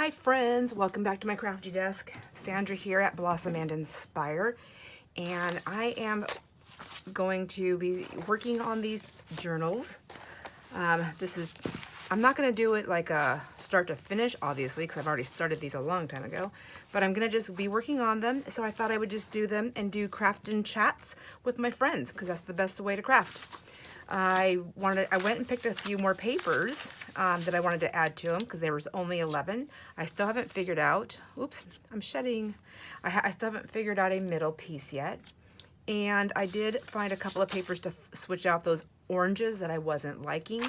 Hi friends, welcome back to my crafty desk. Sandra here at Blossom and Inspire, and I am going to be working on these journals. I'm not going to do it like a start to finish, obviously, because I've already started these a long time ago, but I'm going to just be working on them, so I thought I would just do them and do craft and chats with my friends, because that's the best way to craft. I went and picked a few more papers that I wanted to add to them because there was only 11. I still haven't figured out, oops, I'm shedding. I still haven't figured out a middle piece yet. And I did find a couple of papers to switch out those oranges that I wasn't liking.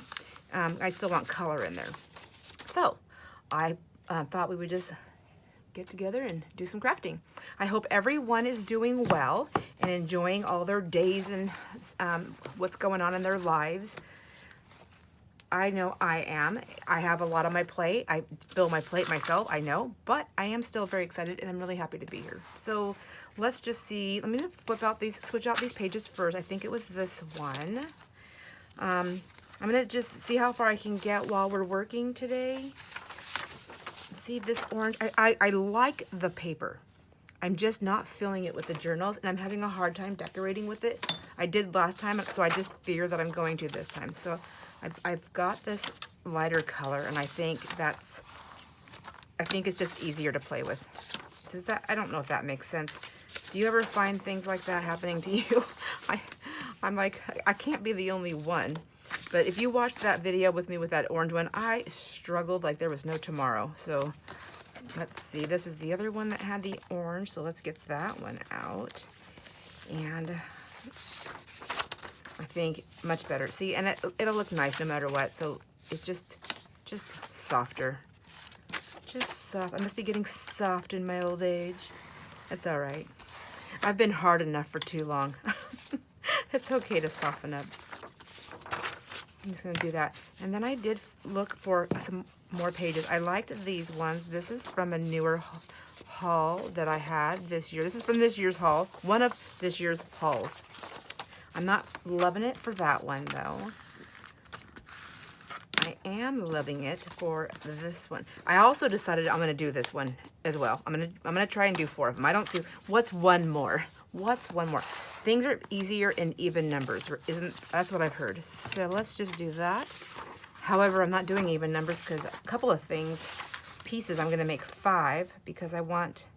I still want color in there. So I thought we would just get together and do some crafting. I hope everyone is doing well and enjoying all their days and what's going on in their lives. I know I am. I have a lot on my plate. I fill my plate myself, I know, but I am still very excited and I'm really happy to be here. So let's just see. Let me switch out these pages first. I think it was this one. I'm gonna just see how far I can get while we're working today. See this orange, I like the paper. I'm just not filling it with the journals and I'm having a hard time decorating with it. I did last time, so I just figured that I'm going to this time. So I've got this lighter color and I think it's just easier to play with. I don't know if that makes sense. Do you ever find things like that happening to you? I'm like, I can't be the only one. But if you watched that video with me with that orange one, I struggled like there was no tomorrow. So let's see, this is the other one that had the orange, so let's get that one out. And I think much better. See, and it'll look nice no matter what. So it's just softer. Just soft. I must be getting soft in my old age. That's all right. I've been hard enough for too long. It's okay to soften up. I'm just going to do that. And then I did look for some more pages. I liked these ones. This is from a newer haul that I had this year. This is from this year's haul. One of this year's hauls. I'm not loving it for that one, though. I am loving it for this one. I also decided I'm going to do this one as well. I'm going to try and do 4 of them. I don't see what's one more. What's one more? Things are easier in even numbers, that's what I've heard. So let's just do that. However, I'm not doing even numbers because a couple of pieces, I'm gonna make 5 because I want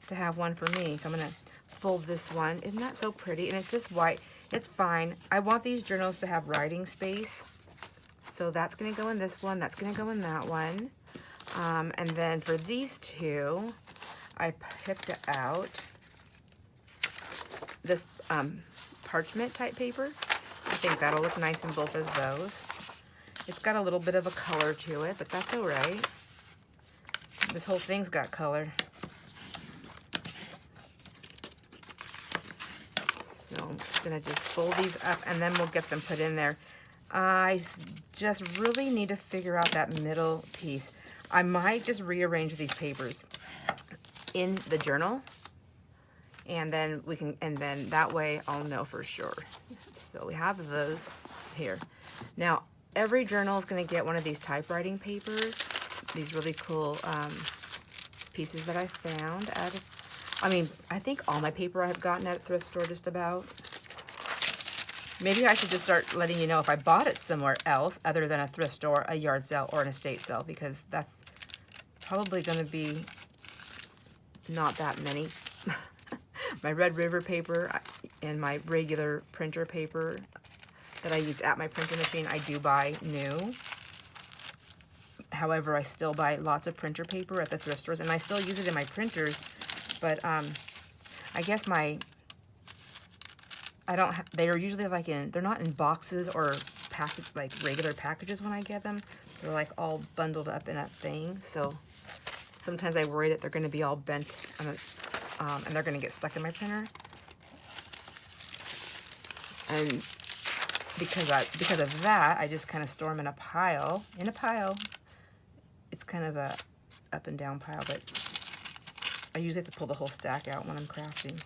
to have one for me. So I'm gonna fold this one. Isn't that so pretty? And it's just white. It's fine. I want these journals to have writing space. So that's gonna go in this one. That's gonna go in that one. And then for these two, I picked out this parchment type paper. I think that'll look nice in both of those. It's got a little bit of a color to it, but that's all right. This whole thing's got color. So I'm gonna just fold these up and then we'll get them put in there. I just really need to figure out that middle piece. I might just rearrange these papers in the journal. And then that way I'll know for sure. So we have those here. Now, every journal is going to get one of these typewriting papers. These really cool pieces that I found I think all my paper I've gotten at a thrift store just about. Maybe I should just start letting you know if I bought it somewhere else other than a thrift store, a yard sale, or an estate sale, because that's probably going to be not that many. My Red River paper and my regular printer paper that I use at my printer machine, I do buy new. However, I still buy lots of printer paper at the thrift stores, and I still use it in my printers. But I guess they're usually they're not in boxes or like regular packages when I get them. They're like all bundled up in a thing. So sometimes I worry that they're going to be all bent and they're going to get stuck in my printer. And because of that, I just kind of store them in a pile. It's kind of a up and down pile, but I usually have to pull the whole stack out when I'm crafting.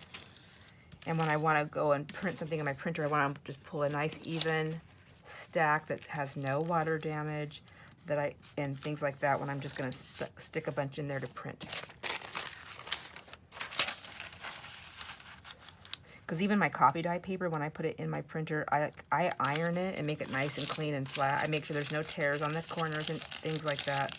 And when I want to go and print something in my printer, I want to just pull a nice even stack that has no water damage, and things like that when I'm just gonna stick a bunch in there to print. Because even my coffee dye paper, when I put it in my printer, I iron it and make it nice and clean and flat. I make sure there's no tears on the corners and things like that.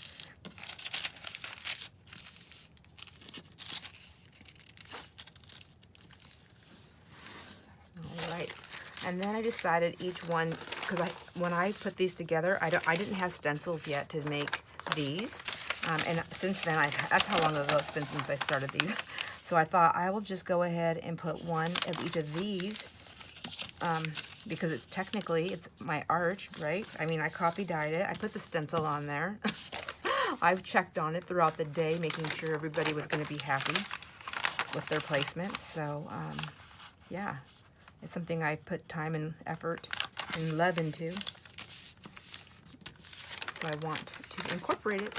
All right, and then I decided each one, because when I put these together, I didn't have stencils yet to make these, and since then that's how long ago it's been since I started these. So I thought I will just go ahead and put one of each of these, because it's my art, right? I mean, I copy dyed it. I put the stencil on there. I've checked on it throughout the day, making sure everybody was going to be happy with their placements. So, yeah, it's something I put time and effort and love into. So I want to incorporate it.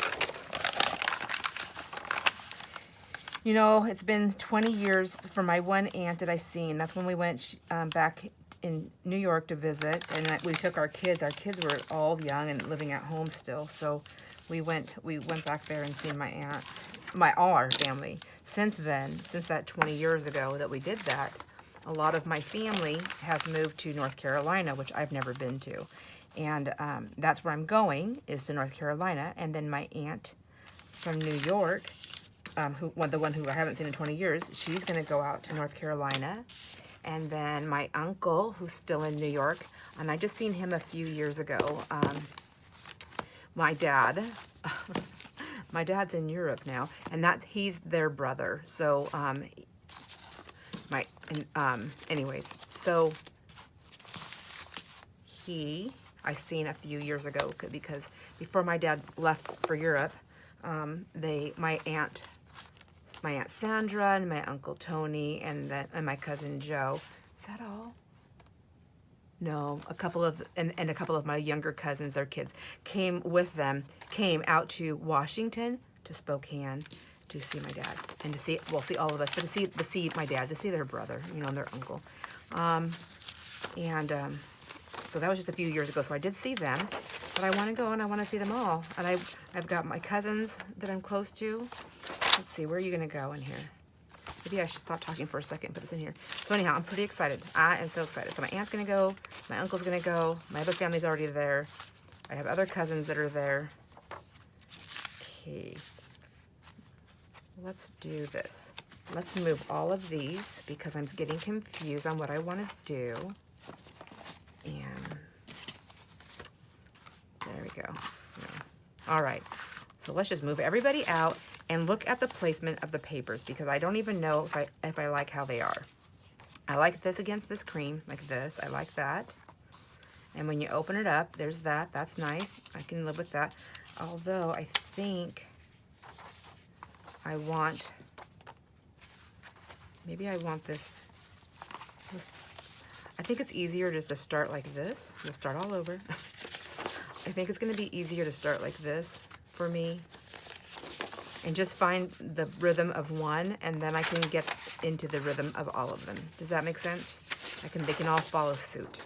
You know, it's been 20 years for my one aunt that I seen. That's when we went back in New York to visit, and we took our kids. Our kids were all young and living at home still, so we went back there and seen my aunt, all our family. Since then, since that 20 years ago that we did that, a lot of my family has moved to North Carolina, which I've never been to, and that's where I'm going, is to North Carolina. And then my aunt from New York, the one who I haven't seen in 20 years, she's going to go out to North Carolina. And then my uncle, who's still in New York, and I just seen him a few years ago. My dad's in Europe now, and he's their brother. So, anyways, so I seen a few years ago, because before my dad left for Europe, my aunt Sandra and my uncle Tony and my cousin Joe. Is that all? No, a couple of my younger cousins, their kids, came out to Washington, to Spokane, to see my dad, and to see all of us, but to see my dad, to see their brother, you know, and their uncle. So that was just a few years ago. So I did see them, but I want to go and I want to see them all. And I've got my cousins that I'm close to. Let's see, where are you going to go in here? Maybe I should stop talking for a second and put this in here. So anyhow, I'm pretty excited. I am so excited. So my aunt's going to go. My uncle's going to go. My other family's already there. I have other cousins that are there. Okay. Let's do this. Let's move all of these because I'm getting confused on what I want to do. And there we go. So, all right. So let's just move everybody out and look at the placement of the papers, because I don't even know if I like how they are. I like this against this cream, like this. I like that. And when you open it up, there's that. That's nice. I can live with that. Although I think maybe I want this. I think it's easier just to start like this. We'll start all over. I think it's going to be easier to start like this for me, and just find the rhythm of one, and then I can get into the rhythm of all of them. Does that make sense? They can all follow suit.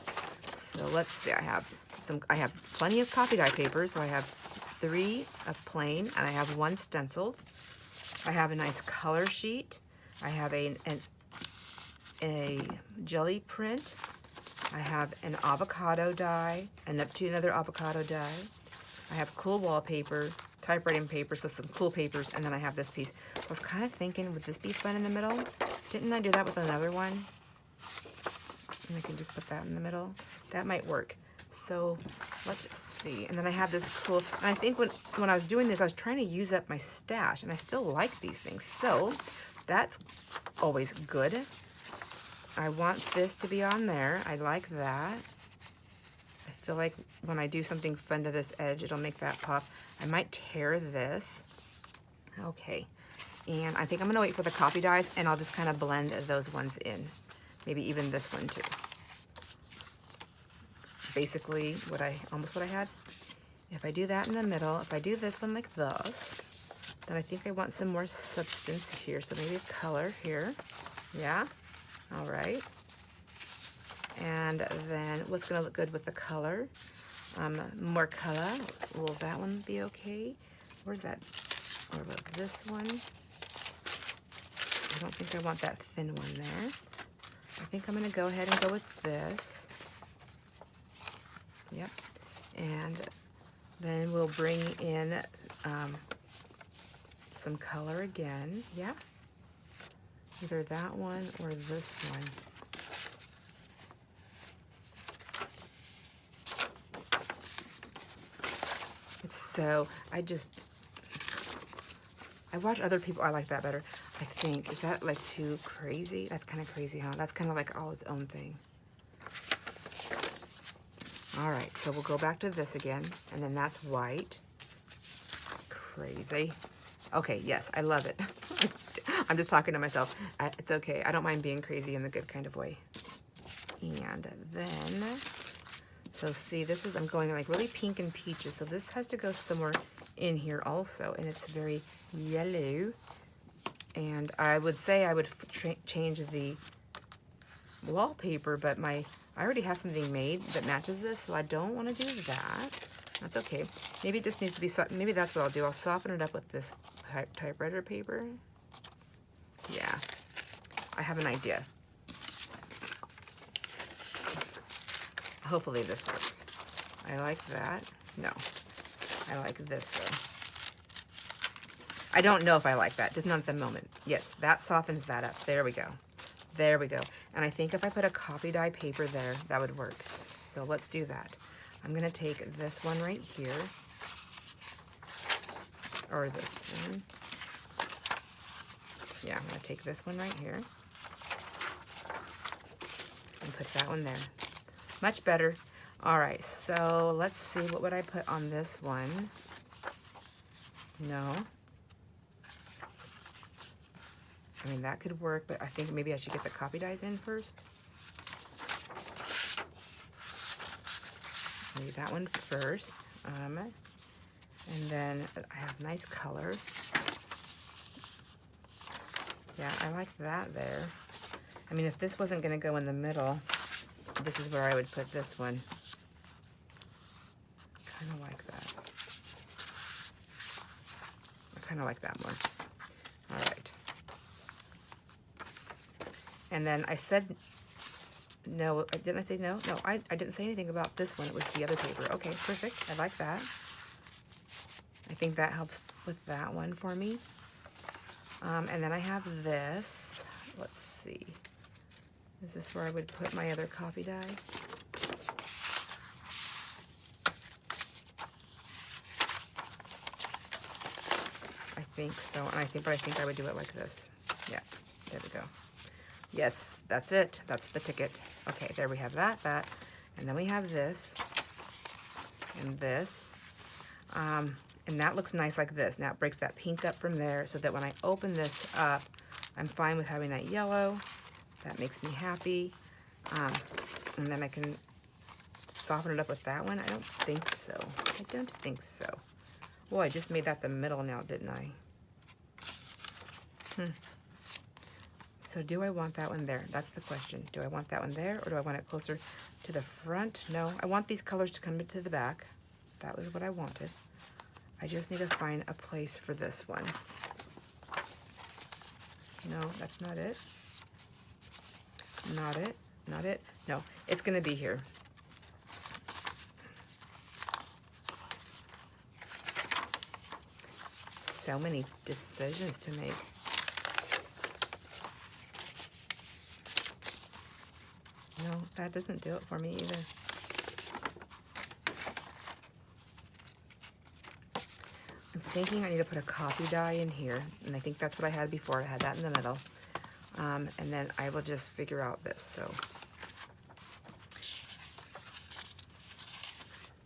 So let's see. I have plenty of copy dye paper, so I have 3 of plain, and I have 1 stenciled. I have a nice color sheet. I have a jelly print. I have an avocado die, and up to another avocado die. I have cool wallpaper, typewriting paper, so some cool papers, and then I have this piece. So I was kind of thinking, would this be fun in the middle? Didn't I do that with another one? And I can just put that in the middle. That might work. So let's see. And then I have this cool, and I think when I was doing this, I was trying to use up my stash, and I still like these things. So that's always good. I want this to be on there. I like that. I feel like when I do something fun to this edge, it'll make that pop. I might tear this. Okay. And I think I'm going to wait for the copy dyes, and I'll just kind of blend those ones in. Maybe even this one too. Basically, almost what I had. If I do that in the middle, if I do this one like this, then I think I want some more substance here. So maybe a color here. Yeah. All right. And then what's going to look good with the color? More color. Will that one be okay? Where's that? What about this one? I don't think I want that thin one there. I think I'm going to go ahead and go with this. Yep. And then we'll bring in some color again. Yeah. Either that one or this one. It's so, I watch other people, I like that better, I think. Is that like too crazy? That's kind of crazy, huh? That's kind of like all its own thing. All right, so we'll go back to this again, and then that's white. Crazy. Okay, yes, I love it. I'm just talking to myself. It's okay. I don't mind being crazy in the good kind of way. And then, so see, this is, I'm going like really pink and peaches, so this has to go somewhere in here also, and it's very yellow. And I would say I would change the wallpaper, but I already have something made that matches this, so I don't want to do that. That's okay. Maybe it just needs to be, maybe that's what I'll do. I'll soften it up with this typewriter paper. Yeah, I have an idea. Hopefully this works. I like that. No, I like this though. I don't know if I like that, just not at the moment. Yes, that softens that up. There we go. There we go. And I think if I put a copy dye paper there, that would work. So let's do that. I'm gonna take this one right here, or this one. Yeah, I'm gonna take this one right here and put that one there. Much better. All right, so let's see, what would I put on this one? No. I mean, that could work, but I think maybe I should get the copy dyes in first. Maybe that one first. And then I have nice color. Yeah, I like that there. I mean, if this wasn't going to go in the middle, this is where I would put this one. Kind of like that. I kind of like that more. All right. And then I said, no, didn't I say no? No, I didn't say anything about this one. It was the other paper. Okay, perfect. I like that. I think that helps with that one for me. And then I have this. Let's see. Is this where I would put my other copy dye? I think so. And I think I would do it like this. Yeah, there we go. Yes, that's it. That's the ticket. Okay, there we have that. And then we have this and this. And that looks nice like this. Now it breaks that pink up from there so that when I open this up, I'm fine with having that yellow. That makes me happy. And then I can soften it up with that one. I don't think so. I don't think so. Well, I just made that the middle now, didn't I? So do I want that one there? That's the question. Do I want that one there, or do I want it closer to the front? No, I want these colors to come into the back. That was what I wanted. I just need to find a place for this one. No, that's not it. Not it. Not it. No, it's going to be here. So many decisions to make. No, that doesn't do it for me either. I'm thinking I need to put a coffee dye in here, and I think that's what I had before. I had that in the middle. And then I will just figure out this. So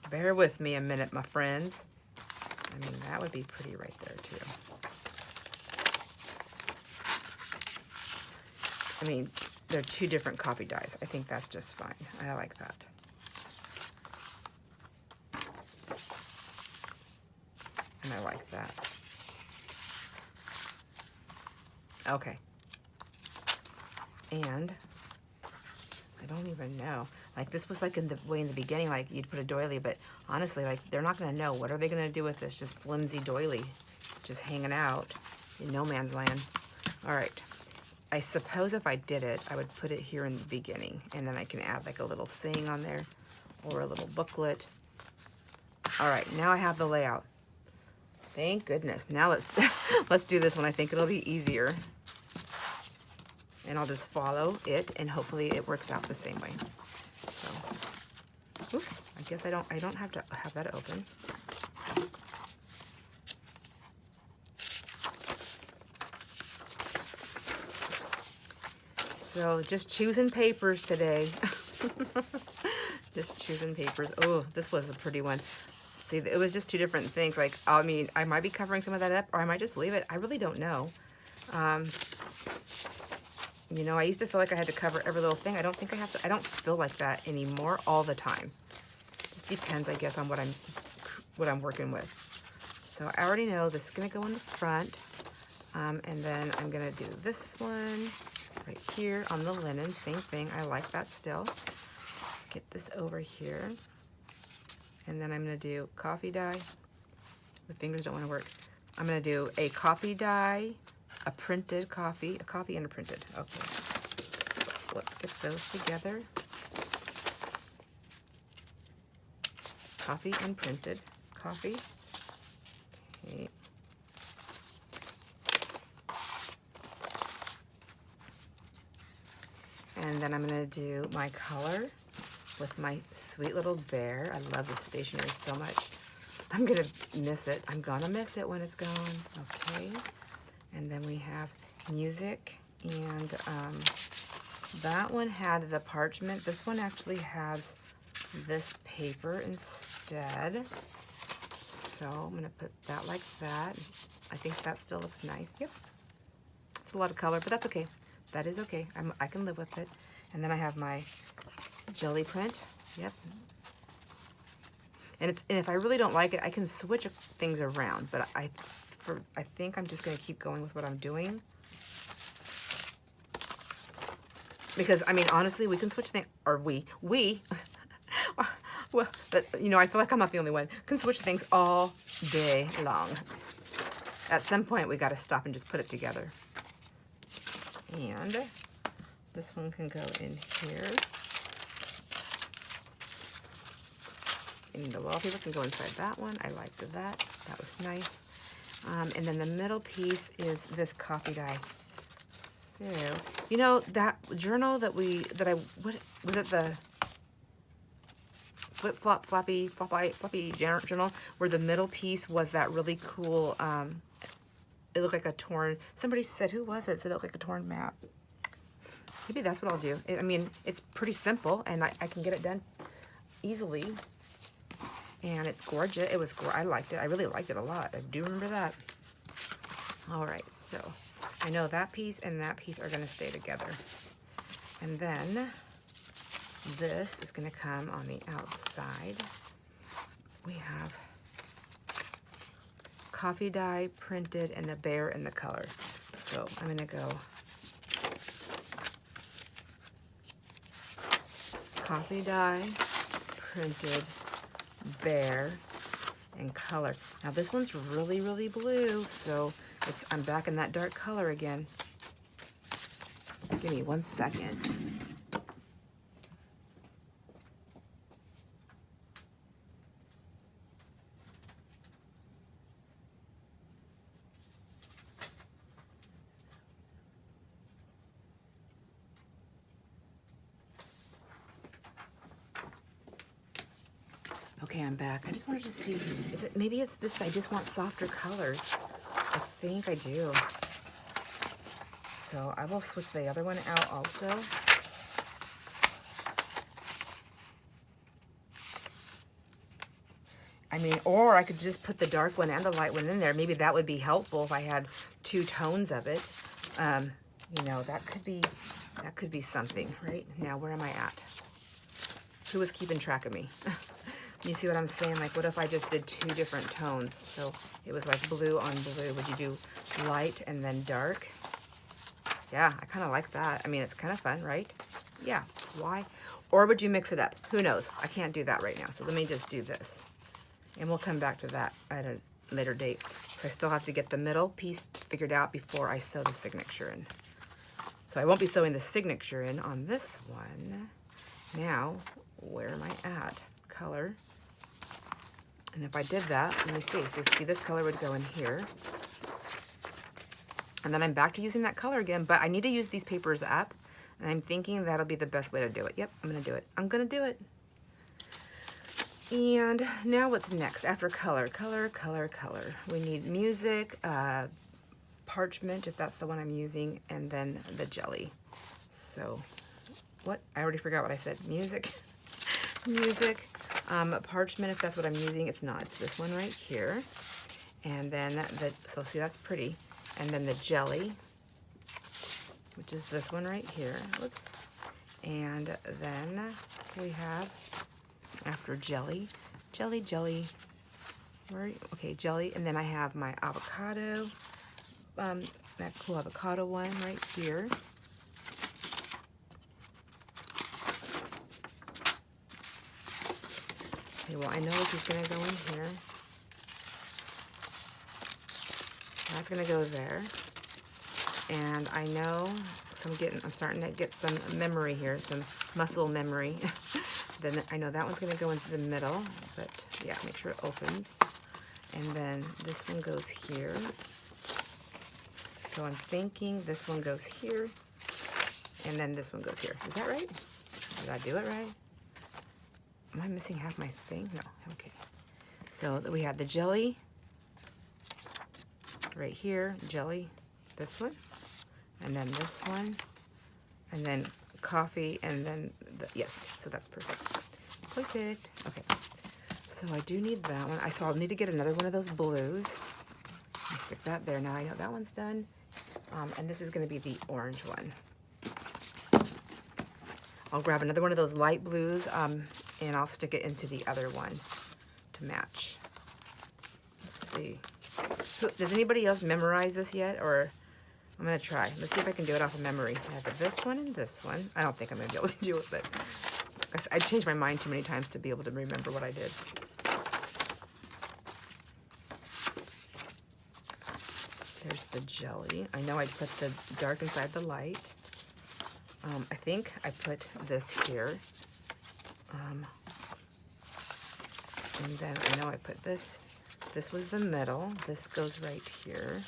bear with me a minute, my friends. I mean, that would be pretty right there too. I mean, they're two different coffee dyes. I think that's just fine. I like that. And I like that. Okay. And I don't even know. Like this was like in the beginning, like you'd put a doily, but honestly, like they're not gonna know. What are they gonna do with this just flimsy doily, just hanging out in no man's land? All right, I suppose if I did it, I would put it here in the beginning, and then I can add like a little saying on there or a little booklet. All right, now I have the layout. Thank goodness. Now let's let's do this one. I think it'll be easier. And I'll just follow it, and hopefully it works out the same way. So, oops, I guess I don't have to have that open. So just choosing papers today. Just choosing papers. Oh, this was a pretty one. See, it was just two different things. Like, I mean, I might be covering some of that up, or I might just leave it. I really don't know. You know, I used to feel like I had to cover every little thing. I don't think I have to. I don't feel like that anymore all the time. Just depends, I guess, on what I'm working with. So I already know this is gonna go in the front, and then I'm gonna do this one right here on the linen. Same thing. I like that still. Get this over here, and then I'm gonna do coffee dye. My fingers don't want to work. I'm gonna do a coffee dye, a printed coffee, a coffee and a printed. Okay, so let's get those together. Coffee and printed. Coffee. Okay. And then I'm gonna do my color with my sweet little bear. I love this stationery so much. I'm gonna miss it. I'm gonna miss it when it's gone. Okay. And then we have music, and that one had the parchment. This one actually has this paper instead. So I'm gonna put that like that. I think that still looks nice. Yep. It's a lot of color, but that's okay. That is okay. I can live with it. And then I have my jelly print. Yep. And if I really don't like it, I can switch things around, but I think I'm just going to keep going with what I'm doing. Because, I mean, honestly, we can switch things, or we, well, but, you know, I feel like I'm not the only one, can switch things all day long. At some point, we got to stop and just put it together. And this one can go in here. And the wallpaper can go inside that one. I liked that. That was nice. And then the middle piece is this coffee dye. So, you know, that journal what was it, the floppy journal, where the middle piece was that really cool, it looked like a torn, somebody said, who was it? Said it looked like a torn map. Maybe that's what I'll do. I mean, it's pretty simple, and I can get it done easily. And it's gorgeous. I liked it. I really liked it a lot. I do remember that. All right, so I know that piece and that piece are gonna stay together. And then this is gonna come on the outside. We have coffee dye printed and the bear and the color. So I'm gonna go coffee dye, printed, bear, and color. Now this one's really, really blue, so I'm back in that dark color again. Give me 1 second. Okay, I'm back. I just wanted to see, maybe it's just, I just want softer colors. I think I do. So I will switch the other one out also. I mean, or I could just put the dark one and the light one in there. Maybe that would be helpful if I had 2 tones of it. You know, that could be something, right? Now, where am I at? Who was keeping track of me? You see what I'm saying? Like, what if I just did 2 different tones? So it was like blue on blue. Would you do light and then dark? Yeah, I kind of like that. I mean, it's kind of fun, right? Yeah. Or would you mix it up? Who knows? I can't do that right now. So let me just do this. And we'll come back to that at a later date. So I still have to get the middle piece figured out before I sew the signature in. So I won't be sewing the signature in on this one. Now, where am I at? Color. And if I did that, let me see. So see, this color would go in here. And then I'm back to using that color again, but I need to use these papers up. And I'm thinking that'll be the best way to do it. Yep, I'm gonna do it. I'm gonna do it. And now what's next after color? Color, color, color. We need music, parchment, if that's the one I'm using, and then the jelly. So, what? I already forgot what I said. Music, music, parchment, if that's what I'm using. It's not. It's this one right here. And then, so see, that's pretty. And then the jelly, which is this one right here. Whoops. And then we have, after jelly, jelly, jelly. Where, okay, jelly. And then I have my avocado, that cool avocado one right here. Okay, well, I know this is going to go in here. That's going to go there. And I know, so I'm starting to get some memory here, some muscle memory. Then I know that one's going to go into the middle, but yeah, make sure it opens. And then this one goes here. So I'm thinking this one goes here, and then this one goes here. Is that right? Did I do it right? Am I missing half my thing? No, okay. So we have the jelly right here, jelly, this one, and then this one, and then coffee, and then, yes, so that's perfect. Perfect. Okay, so I do need that one. I'll need to get another one of those blues. I'll stick that there. Now I know that one's done. And this is going to be the orange one. I'll grab another one of those light blues, and I'll stick it into the other one to match. Let's see. Does anybody else memorize this yet? Or I'm going to try. Let's see if I can do it off of memory. I have this one and this one. I don't think I'm going to be able to do it, but I changed my mind too many times to be able to remember what I did. There's the jelly. I know I put the dark inside the light. I think I put this here. And then I know I put this. This was the middle. This goes right here.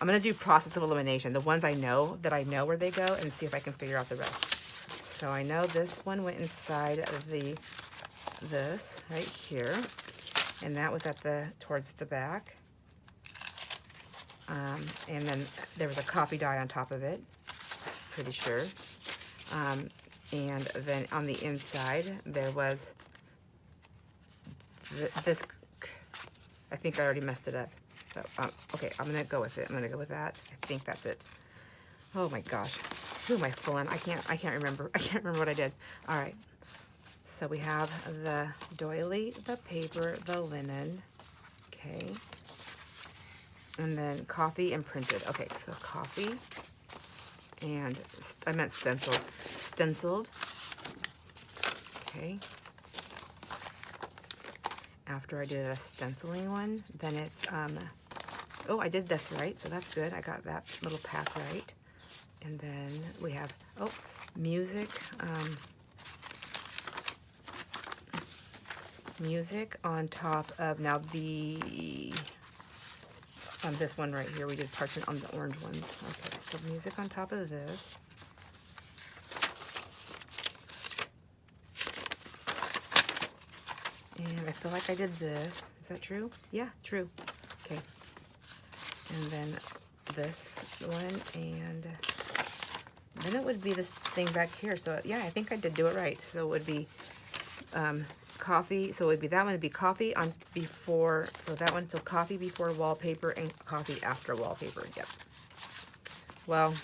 I'm going to do process of elimination. The ones I know where they go, and see if I can figure out the rest. So I know this one went inside of this right here. And that was towards the back. And then there was a coffee dye on top of it, pretty sure. And then on the inside, there was this. I think I already messed it up. But, okay, I'm going to go with it. I'm going to go with that. I think that's it. Oh my gosh. Who am I fooling? I can't remember. I can't remember what I did. All right. So we have the doily, the paper, the linen. Okay. And then coffee and printed. Okay, so coffee and I meant stenciled. Stenciled. Okay. After I do the stenciling one, then it's oh, I did this right, so that's good. I got that little path right. And then we have music. Music on top of this one right here, we did parchment on the orange ones. Okay, so music on top of this. And I feel like I did this. Is that true? Yeah, true. Okay. And then this one, and then it would be this thing back here. So yeah, I think I did do it right. So it would be coffee. So it would be that one would be coffee on before. So that one, so coffee before wallpaper and coffee after wallpaper. Yep. Well,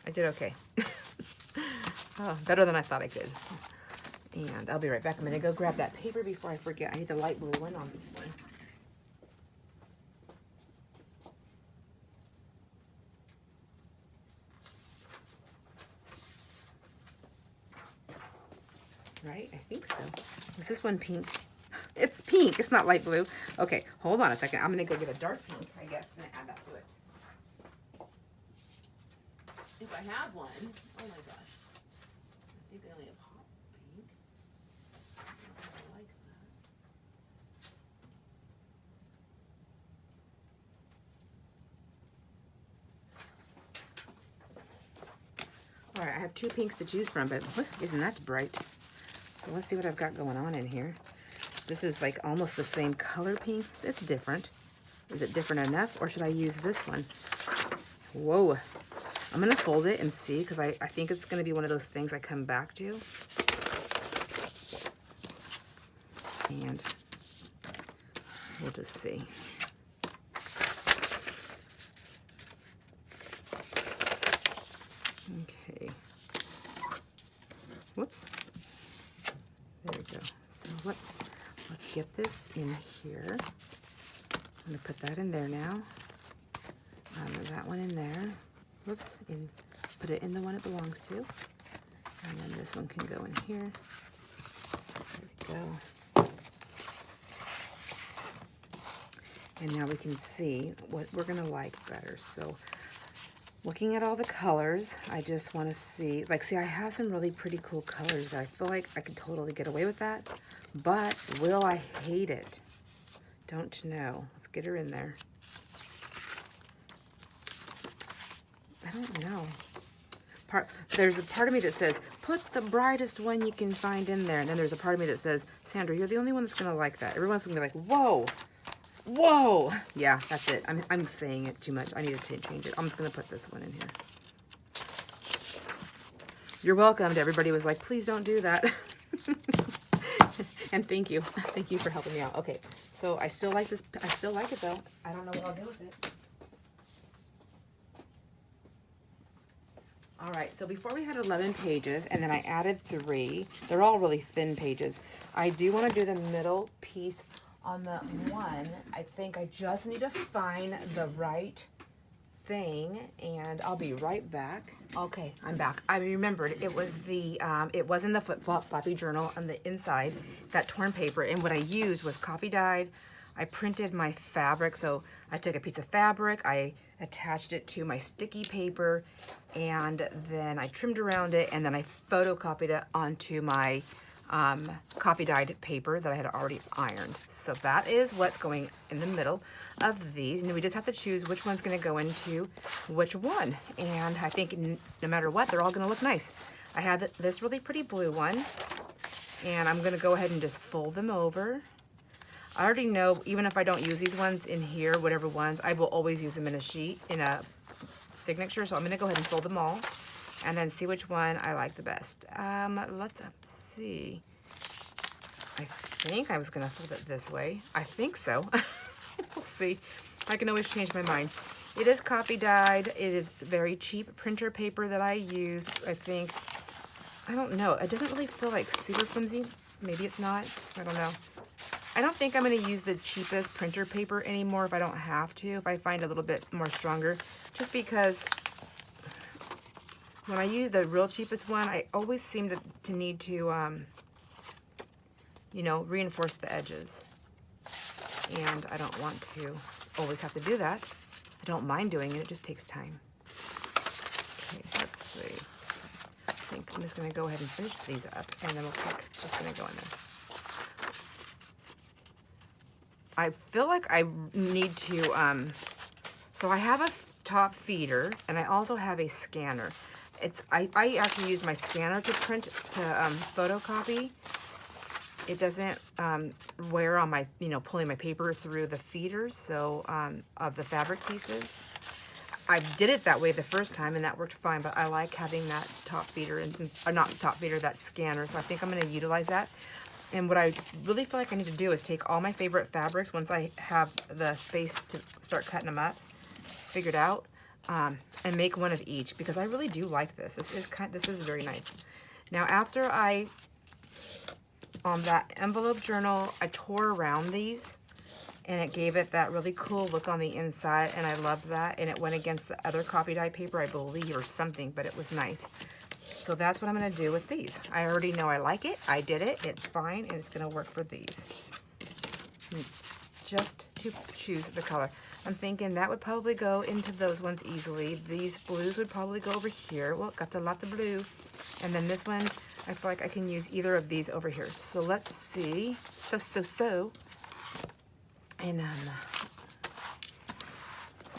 I did okay. Oh, better than I thought I could. And I'll be right back. I'm going to go grab that paper before I forget. I need the light blue one on this one. right? I think so. Is this one pink? It's pink. It's not light blue. Okay, hold on a second. I'm going to go get a dark pink, I guess, and add that to it. If I have one. Oh my gosh. I think I only have hot pink. I don't know if I like that. All right, I have 2 pinks to choose from, but isn't that bright? So let's see what I've got going on in here. This is like almost the same color pink. It's different. Is it different enough, or should I use this one? Whoa. I'm going to fold it and see, because I think it's going to be one of those things I come back to. And we'll just see. Okay. Whoops. There we go. So let's get this in here. I'm going to put that in there now. That one in there. Whoops. Put it in the one it belongs to. And then this one can go in here. There we go. And now we can see what we're going to like better. So looking at all the colors, I just want to see, see, I have some really pretty cool colors that I feel like I could totally get away with that. But will I hate it? Don't know. Let's get her in there. I don't know. There's a part of me that says, put the brightest one you can find in there. And then there's a part of me that says, Sandra, you're the only one that's going to like that. Everyone's going to be like, whoa, whoa. Yeah, that's it. I'm saying it too much. I need to change it. I'm just going to put this one in here. You're welcome to everybody who was like, please don't do that. And thank you. Thank you for helping me out. Okay, so I still like this. I still like it, though. I don't know what I'll do with it. All right, so before we had 11 pages, and then I added 3. They're all really thin pages. I do want to do the middle piece on the one. I think I just need to find the right thing, and I'll be right back. Okay, I'm back. I remembered it was it was in the flip-flop floppy journal on the inside, that torn paper, and what I used was coffee dyed. I printed my fabric, so I took a piece of fabric, I attached it to my sticky paper, and then I trimmed around it, and then I photocopied it onto my coffee dyed paper that I had already ironed. So that is what's going in the middle of these, and we just have to choose which one's going to go into which one. And I think no matter what, they're all going to look nice. I had this really pretty blue one, and I'm going to go ahead and just fold them over. I already know, even if I don't use these ones in here, whatever ones, I will always use them in a sheet, in a signature. So I'm going to go ahead and fold them all and then see which one I like the best. Let's see. I think I was going to fold it this way. I think so. We'll see. I can always change my mind. It is coffee dyed. It is very cheap printer paper that I use. I think, I don't know. It doesn't really feel like super flimsy. Maybe it's not. I don't know. I don't think I'm going to use the cheapest printer paper anymore if I don't have to, if I find a little bit more stronger, just because when I use the real cheapest one, I always seem to need to, you know, reinforce the edges, and I don't want to always have to do that. I don't mind doing it, it just takes time. Okay, let's see. I think I'm just going to go ahead and finish these up, and then we'll pick what's going to go in there. I feel like I need to, so I have a top feeder, and I also have a scanner. I actually use my scanner to print, to photocopy. It doesn't wear on my, you know, pulling my paper through the feeders, so, of the fabric pieces. I did it that way the first time, and that worked fine, but I like having that top feeder, and since, or not top feeder, that scanner, so I think I'm going to utilize that. And what I really feel like I need to do is take all my favorite fabrics once I have the space to start cutting them up, figured out, and make one of each, because I really do like this. This is very nice. Now, after on that envelope journal, I tore around these, and it gave it that really cool look on the inside, and I loved that. And it went against the other coffee dye paper, I believe, or something, but it was nice. So that's what I'm gonna do with these. I already know I like it. I did it. It's fine, and it's gonna work for these. Just to choose the color. I'm thinking that would probably go into those ones easily. These blues would probably go over here. Well, got a lot of blue. And then this one, I feel like I can use either of these over here. So let's see. And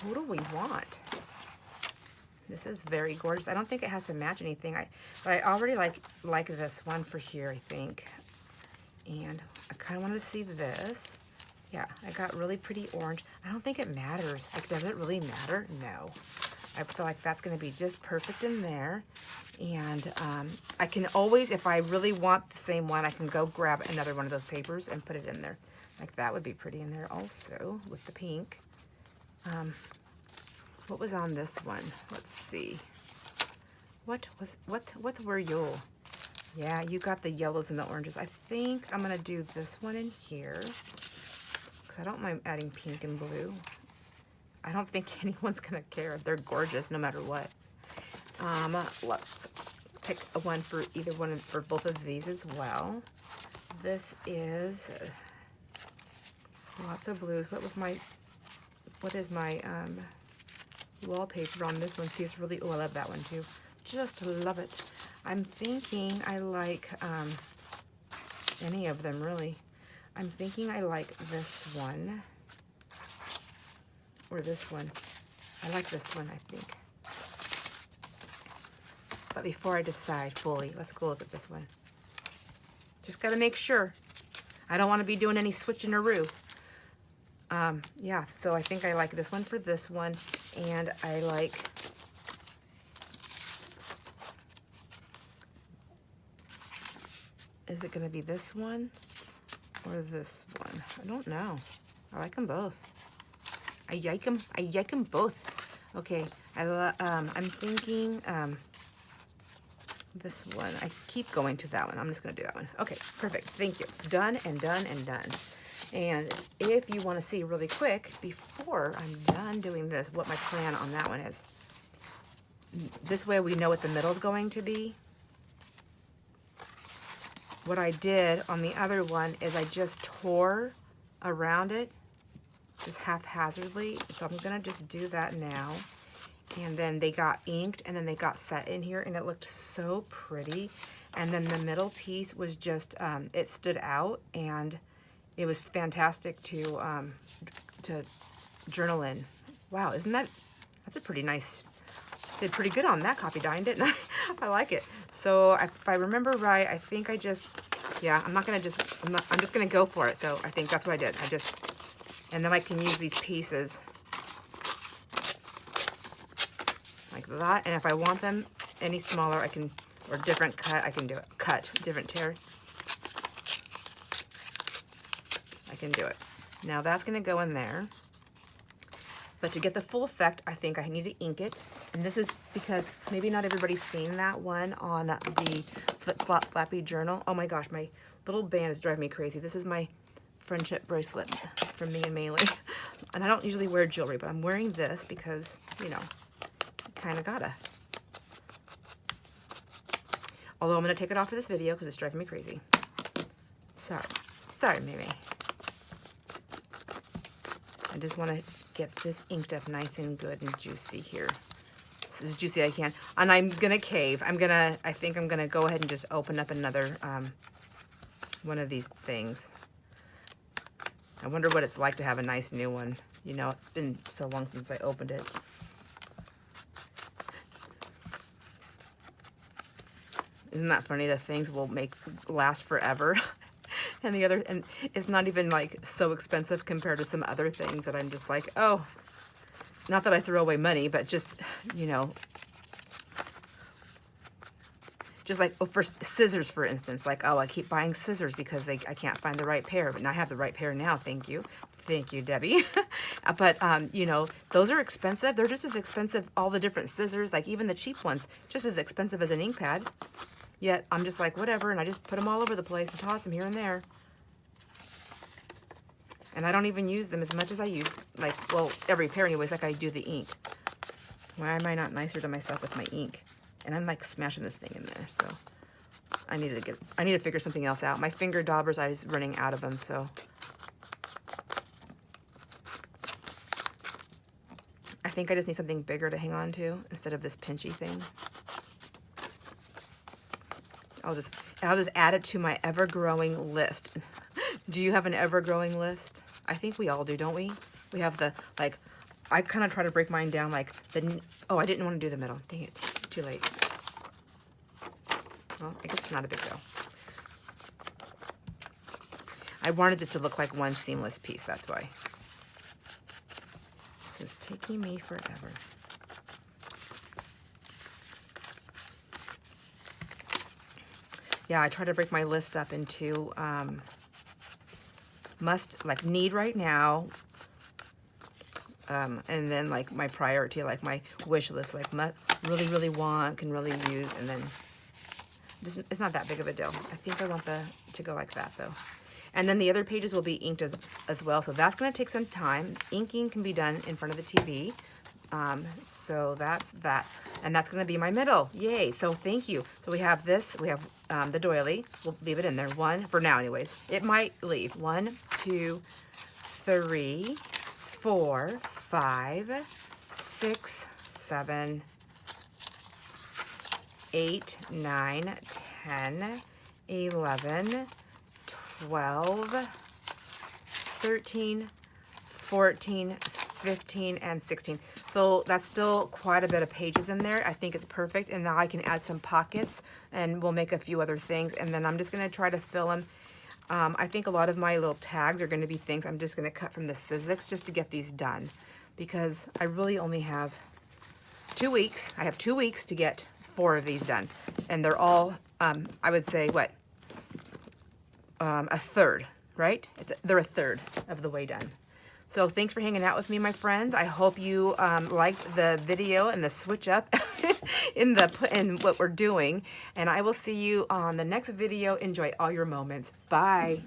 who do we want? This is very gorgeous. I don't think it has to match anything. But I already like this one for here, I think. And I kind of want to see this. Yeah, I got really pretty orange. I don't think it matters. Like, does it really matter? No. I feel like that's going to be just perfect in there. And I can always, if I really want the same one, I can go grab another one of those papers and put it in there. Like, that would be pretty in there also with the pink. What was on this one? Let's see. What were you? Yeah, you got the yellows and the oranges. I think I'm going to do this one in here. I don't mind adding pink and blue. I don't think anyone's gonna care. They're gorgeous no matter what. Let's pick one for either one for both of these as well. This is lots of blues. What is my wallpaper on this one? See, it's really, oh, I love that one too. Just love it. I'm thinking I like any of them really. I'm thinking I like this one or this one. I like this one, I think. But before I decide fully, let's go look at this one. Just got to make sure. I don't want to be doing any switcheroo. Yeah, so I think I like this one for this one, and I like is it going to be this one? Or this one? I don't know. I like them both. I like them. I like them both. Okay. I'm thinking this one. I keep going to that one. I'm just going to do that one. Okay. Perfect. Thank you. Done and done and done. And if you want to see really quick, before I'm done doing this, what my plan on that one is. This way we know what the middle is going to be. What I did on the other one is I just tore around it, just haphazardly. So I'm gonna just do that now. And then they got inked and then they got set in here and it looked so pretty. And then the middle piece was just, it stood out and it was fantastic to journal in. Wow, that's a pretty nice, did pretty good on that copy dyeing, didn't I? I like it. So if I remember right, I think I just, yeah, I'm just gonna go for it. So I think that's what I did. And then I can use these pieces like that. And if I want them any smaller, I can, or different cut, I can do it. Cut, different tear. I can do it. Now that's gonna go in there. But to get the full effect, I think I need to ink it. And this is because maybe not everybody's seen that one on the Flip Flop Flappy Journal. Oh my gosh, my little band is driving me crazy. This is my friendship bracelet from me and Maylee. And I don't usually wear jewelry, but I'm wearing this because, you know, kind of gotta. Although I'm gonna take it off for this video because it's driving me crazy. Sorry, Mimi. I just want to get this inked up nice and good and juicy here. This is juicy I can. And I'm going to cave. I think I'm going to go ahead and just open up another one of these things. I wonder what it's like to have a nice new one. You know, it's been so long since I opened it. Isn't that funny that things will last forever? And it's not even like so expensive compared to some other things that I'm just like, oh, not that I throw away money, but just, you know, just like, oh, for scissors, for instance, like, oh, I keep buying scissors because I can't find the right pair, but now I have the right pair now. Thank you, Debbie. But, you know, those are expensive. They're just as expensive, all the different scissors, like even the cheap ones, just as expensive as an ink pad. Yet I'm just like, whatever, and I just put them all over the place and toss them here and there. And I don't even use them as much as I use, like, well, every pair anyways, like I do the ink. Why am I not nicer to myself with my ink? And I'm like smashing this thing in there, so I need to figure something else out. My finger daubers, I was running out of them, so I think I just need something bigger to hang on to instead of this pinchy thing. I'll just add it to my ever-growing list. Do you have an ever-growing list? I think we all do, don't we? We have the, like, I kind of try to break mine down like the, oh, I didn't want to do the middle. Dang it, too late. Well, I guess it's not a big deal. I wanted it to look like one seamless piece, that's why. This is taking me forever. Yeah, I try to break my list up into like need right now, and then like my priority, like my wish list, like really, really want, can really use, and then it's not that big of a deal. I think I want to go like that though. And then the other pages will be inked as well, so that's going to take some time. Inking can be done in front of the TV. So that's that, and that's going to be my middle. Yay. So thank you. So we have this, we have the doily. We'll leave it in there. One for now anyways. It might leave. 1, 2, 3, 4, 5, 6, 7, 8, 9, 10, 11, 12, 13, 14, 15, and 16. So that's still quite a bit of pages in there. I think it's perfect. And now I can add some pockets and we'll make a few other things. And then I'm just going to try to fill them. I think a lot of my little tags are going to be things I'm just going to cut from the Sizzix just to get these done. Because I really only have 2 weeks. I have 2 weeks to get 4 of these done. And they're all, I would say, what? A third, right? They're a third of the way done. So thanks for hanging out with me, my friends. I hope you liked the video and the switch up in what we're doing. And I will see you on the next video. Enjoy all your moments. Bye.